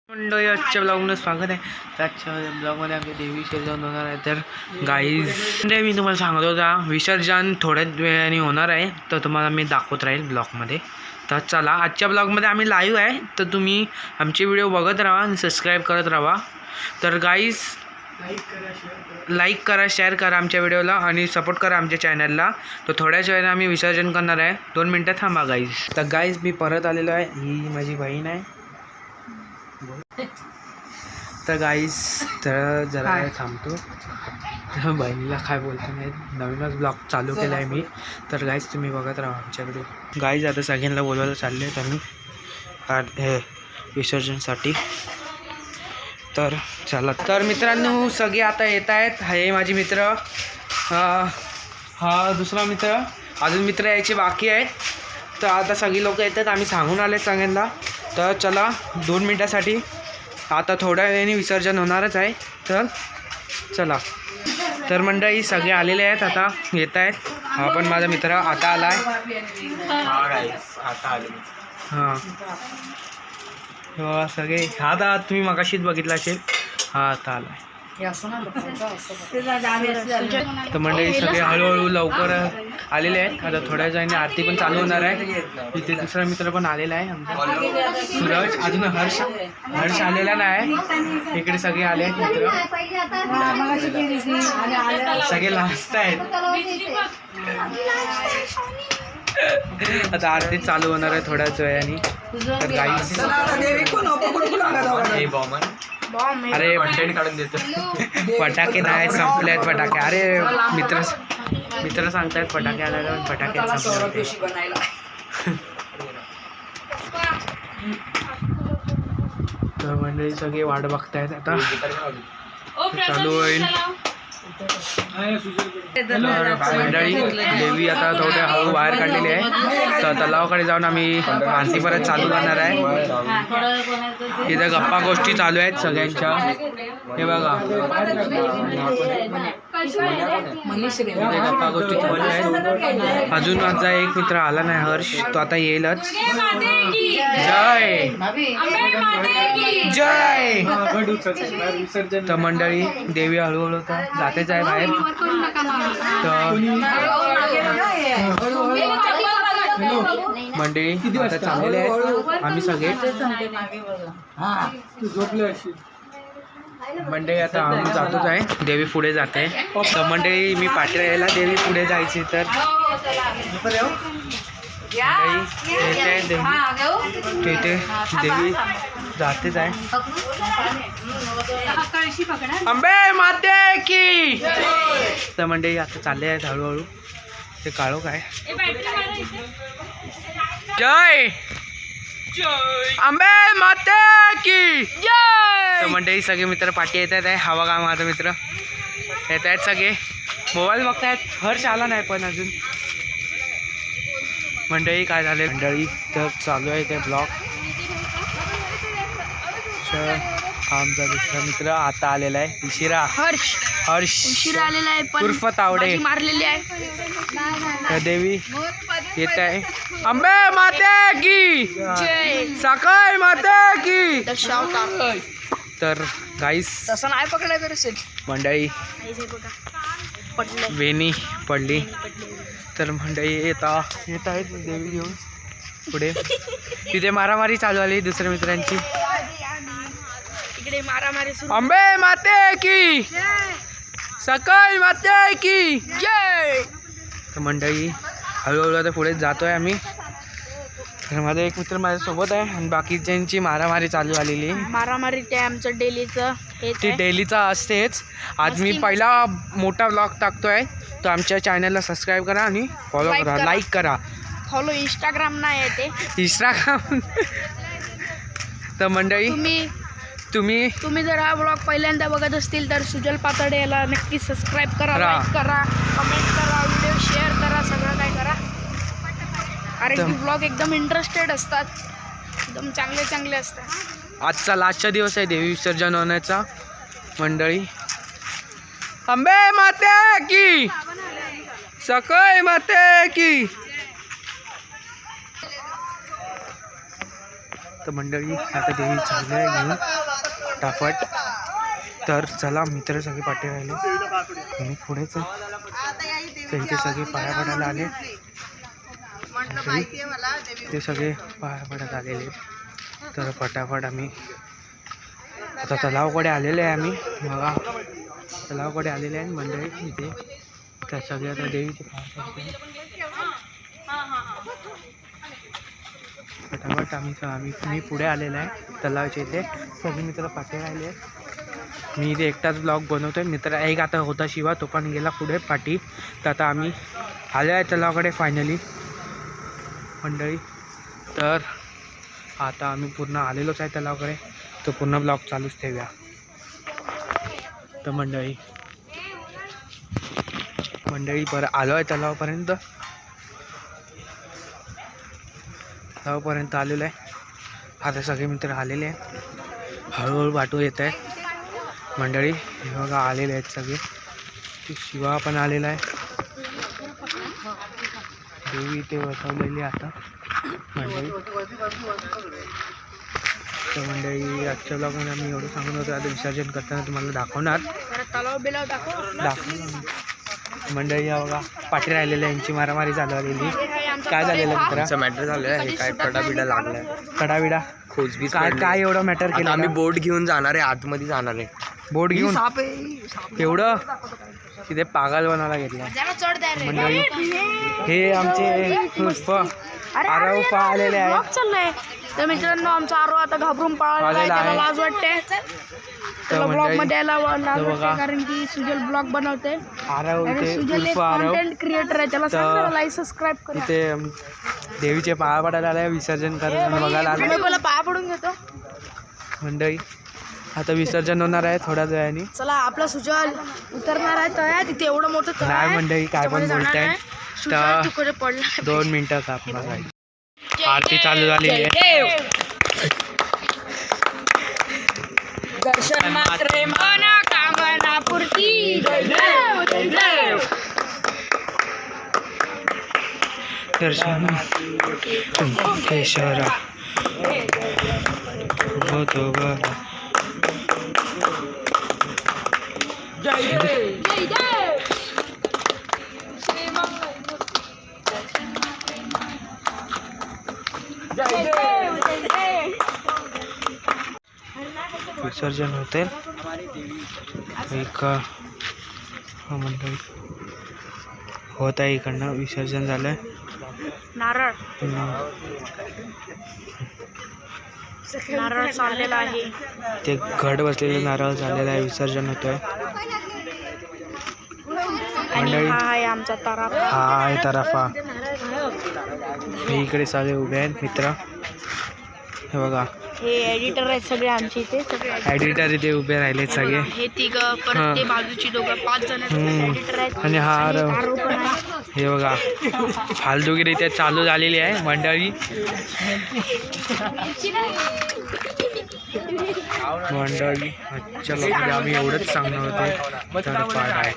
मंडळी आजच्या ब्लॉगमध्ये स्वागत आहे. तर आजच्या ब्लॉगमध्ये आमच्या देवी विसर्जन होणार आहे. तर गाईज म्हणजे मी तुम्हाला सांगत होता विसर्जन थोड्याच वेळाने होणार आहे, तर तुम्हाला मी दाखवत राहील ब्लॉगमध्ये. तर चला आजच्या ब्लॉगमध्ये आम्ही लाईव्ह आहे, तर तुम्ही आमचे व्हिडिओ बघत राहा आणि सबस्क्राईब करत राहा. तर गाईज लाईक करा, शेअर करा आमच्या व्हिडिओला आणि सपोर्ट करा आमच्या चॅनलला. तर थोड्याच वेळाने आम्ही विसर्जन करणार आहे. 2 मिनटं थांबा गाईज. तर गाईज मी परत आलेलो आहे. ही माझी बहीण आहे. तर गाईज तर जरा थांबतो, तर बहिणीला काय बोलतो नाही, नवीनच ब्लॉग चालू केला आहे मी. तर गाईज तुम्ही बघत राहा आमच्या व्हिडिओ. गाईज आता सगळ्यांना बोलवायला चालले आहेत आम्ही हे विसर्जनसाठी. तर चला. तर मित्रांनो सगळे आता येत आहेत. हे माझे मित्र, हा दुसरा मित्र, अजून मित्र यायचे बाकी आहेत. तर आता सगळी लोक येतात, आम्ही सांगून आले सगळ्यांना. तर चला 2 मिनटासाठी आता थोड्या वेळाने विसर्जन होणारच आहे. तर चला. तर मंडळी सगळे आलेले आहेत, आता येत आहेत. हा पण माझा मित्र आता आला आहे. हां सगळे आता तुम्ही मगाशीच बघितला असेल. हा आता आला आहे. तर मंडळी सगळे हळूहळू लवकर आलेले आहेत. आता थोड्या वेळाने आरती पण चालू होणार आहे. इथे दुसरा मित्र पण आलेला आहे आमचा सूरज. अजून हर्ष आलेला नाही. इकडे सगळे आले आहेत मित्र, सगळे लास्ट आहेत. आता आरती चालू होणार आहे थोड्याच वेळाने. तर गाईस अरे काढून देतो. फटाके नाही, संपले आहेत फटाके. अरे मित्र सांगतायत फटाके आणायला, पण फटाके संपले. तर मंडळी सगळे वाट बघतायत, आता चालू होईल. मंडळी देवी आता थोड्या हळू बाहेर काढलेली आहे. तर तलावाकडे जाऊन आम्ही आरती परत चालू करणार आहे. इथे गप्पा गोष्टी चालू आहेत सगळ्यांच्या. हे बघा इथे गप्पा गोष्टी चालू आहेत. अजून माझा एक मित्र आला नाही, हर्ष, तो आता येईलच. जय जय. तर मंडळी देवी हळूहळू जातेच आहे बाहेर. मंडळी आता चाललेले आहेत आम्ही सगळे. मंडळी आता आम्ही जातोच आहे, देवी पुढे जाते. तर मंडळी मी पाठी राहायला, देवी पुढे जायची. तर देवी जातेच आहे. अंबे माते की. तर मंडळी आता चालले आहेत हळूहळू. ते काळो काय जय अंबे माते की जय. तर मंडळी सगळे मित्र पाठी येत आहेत. हवा का माझा मित्र येत आहेत सगळे, मोबाईल बघतायत. हर्ष आला नाही पण अजून. मंडळी काय झाले मंडळी, तर चालू आहे ते ब्लॉग. आमचा दुसरा मित्र आता आलेला आहे, इशिरा. हर्ष उशिरा आलेला आहे, उर्फ तावडे मारलेली आहे. तर देवी येत आहे. अंबे माते की जय, सकाळ माते की. तर गाईस तसं नाही पकडायचं असेल. मंडळी वेणी पडली. तर मंडळी येत आहेत देवी घेऊन पुढे. तिथे मारामारी चालू आली दुसऱ्या मित्रांची. अंबे माते की सकाळ माते की जय. तर मंडळी हळूहळू आता पुढे जातोय आम्ही. तर माझा एक मित्र माझ्यासोबत आहे आणि बाकीच्यांची मारामारी चालू आलेली. मारामारी ते आमचं डेलीचं, ती डेलीचं असतेच. आज मी पहिला मोठा व्लॉग टाकतोय. तर आमच्या चॅनलला सबस्क्राईब करा आणि फॉलो करा, लाईक करा. फॉलो इंस्टाग्राम नाही आहे ते, इंस्टाग्राम. तर मंडळी तुम्ही जर हा ब्लॉग पहिल्यांदा बघत असतील तर सुजल पातडे याला नक्की सबस्क्राईब करा, लाईक करा, कमेंट करा, व्हिडिओ शेअर करा, सगळं काय करा. कारण की ब्लॉग एकदम इंटरेस्टेड असतात, एकदम चांगले असतात. आजचा लास्टचा दिवस आहे देवी विसर्जन होण्याचा. मंडळी अंबे माते की सकाळ माते की. तर मंडळी आता देवी चालू आहे घेऊन. फटाफट. तर चला मित्र सगळे पाठी राहिले, मी पुढेच ते इथे सगळे पाया पडायला आले, ते सगळे पाया पडत आलेले. तर फटाफट आम्ही आता तलावकडे आलेले आहे. आम्ही बघा तलावकडे आलेले आहे मंडळी इथे. त्या सगळे आता देवीचे पाया फटाफट मी पुढे आलेला आहे तलावाच्या इथे. सगळे मित्र पाठी राहिले. मी इथे एकटाच ब्लॉग बनवतोय. मित्र एक आता होता शिवा, तो पण गेला पुढे पाठी. तर आता आम्ही आलो आहे तलावाकडे फायनली मंडळी. तर आता आम्ही पूर्ण आलेलोच आहे तलावाकडे, तो पूर्ण ब्लॉग चालूच ठेवूया. तर मंडळी बरं आलो आहे तलावापर्यंत आलेलो आहे. आता सगळे मित्र आलेले आहे, हळूहळू वाटू येत आहे मंडळी. हे बघा आलेले आहेत सगळे. शिवा पण आलेला आहे, देवी इथे बसवलेली आता मंडळी. तर मंडळी आजच्या ब्लॉगमध्ये आम्ही एवढं सांगून होतो. आता विसर्जन करताना तुम्हाला दाखवणार मंडळी. हा बघा पाठी राहिलेल्या यांची मारामारी चालू आलेली. काय झालेलं मित्र? मॅटर झालं आहे, काय कडाबिडा लागलाय, कडाबिडा खोजबीज काय एवढं मॅटर केलं? आम्ही बोट घेऊन जाणार आहे, आतमध्ये जाणार आहे. बोट घेऊन एवढं तिथे पागल बनायला घेतला मंडळी. हे आमचे आरव आलेले आहे. तर मित्रांनो आमचा आरो आता घाबरून पळालेला आहे, लाज वाटते. त्याला ब्लॉग मध्ये यायला लाज वाटते कारण की सुजल ब्लॉग बनवते. आरव सुजल एक कंटेंट क्रिएटर आहे, त्याला सांग लाईक सबस्क्राईब करा. इथे देवीचे पाया पडायला आले, विसर्जन करायला बघायला आले. मी पहिला पाया पडून घेतो मंडळी. आता विसर्जन होणार आहे थोड्याच वेळाने. चला आपला सुजल उतरणार आहे तळ्यात. तिथे एवढं मोठं तळ नाही आहे, मंडळी काय पण बोलताय. सुजल तिकडे पडला. 2 मिनिटात आपण आरती चालू झालेली आहे. दर्शन मात्रे मना कामना पूर्ती. जय देव जय देव. दर्शन केशरा जय देव जय देव. जय देव जय देव. विसर्जन होते एक मंडळी होत आहे. इकडनं विसर्जन झालंय. नारळ नारळ चाललेला आहे, ते घट बसलेले नारळ झालेलं आहे. विसर्जन होतोय मंडळी. हा आहे आमचा तारा. हा आहे तराफा. हे इकडे सारे उभे आहेत मित्र. हे बघा हे एडिटर आहेत सगळे आमचे इथे. सगळे एडिटर इथे उभे राहिलेत सगळे. हे तिघ परत ते बाजूची दोघं 5 जण एडिटर आहेत. आणि हा आरो पण आहे. हे बघा फालतूगिरी इथे चालू झालेली आहे मंडळी. आजच्या लोकांना आम्ही एवढंच सांगणार होते. तर बाय.